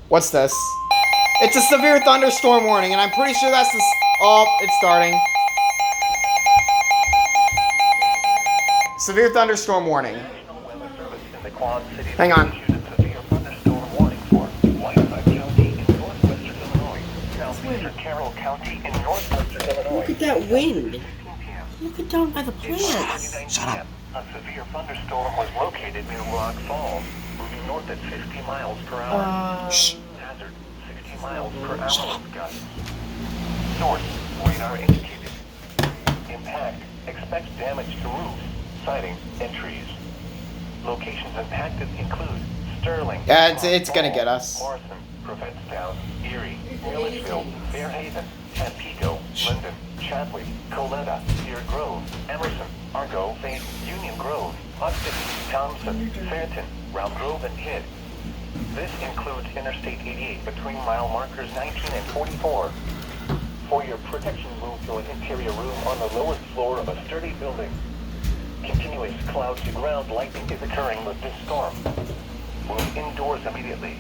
What's this? It's a severe thunderstorm warning, and I'm pretty sure that's the... Oh, it's starting. Severe thunderstorm warning. Hang on. Look at that wind. Look at down by the plants. Shut up. A severe thunderstorm was located near Rock Falls, moving north at 60 miles per hour. Shh. Hazard, 60 miles per hour gusts. Source, radar indicated. Impact, expect damage to roofs, siding, and trees. Locations impacted include Sterling. Yeah, it's gonna get us. Morrison, Provincetown, Erie, Milledgeville, Fairhaven, Tampico, Linden, Chadwick, Coletta, Deer Grove, Emerson, Argo, St. Union Grove, Hudson, Townsend, Fairton, Round Grove, and Kidd. This includes Interstate 88 between mile markers 19 and 44. For your protection, move to an interior room on the lowest floor of a sturdy building. Continuous cloud-to-ground lightning is occurring with this storm. Move indoors immediately.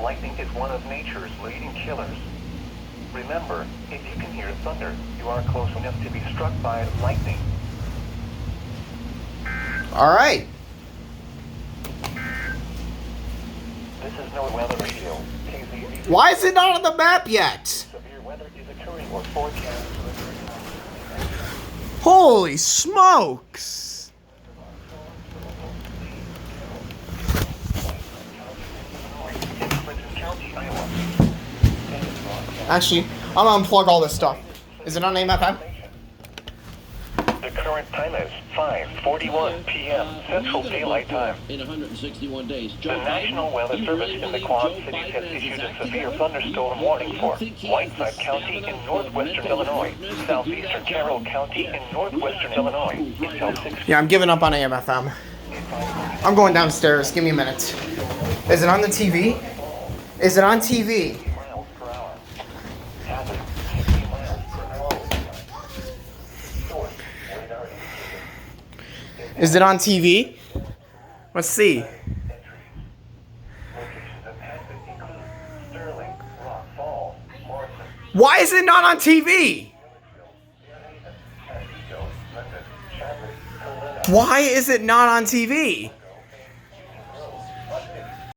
Lightning is one of nature's leading killers. Remember, if you can hear thunder, you are close enough to be struck by lightning. All right. This is no weather radio. KZZ55. Why is it not on the map yet? Severe weather is occurring or forecast. Holy smokes! In Clinton County, Iowa. Actually, I'm gonna unplug all this stuff. Is it on AMFM? The current time is 5:41 p.m. Central Daylight Time. In 161 days. The National Weather Service in the Quad Cities has issued a severe thunderstorm warning for Whiteside County in northwestern Illinois, southeastern Carroll County in northwestern Illinois, until 6 Yeah, I'm giving up on AMFM. I'm going downstairs. Give me a minute. Is it on the TV? Is it on TV? miles per hour. Hazard, 60 miles per hour. Source, radar indicated. Is it on TV? Let's see. Locations impacted include Sterling, Rock Falls, Morrison, Why is it not on TV? Tampico, Linden, Chadwick, Coletta. Why is it not on TV?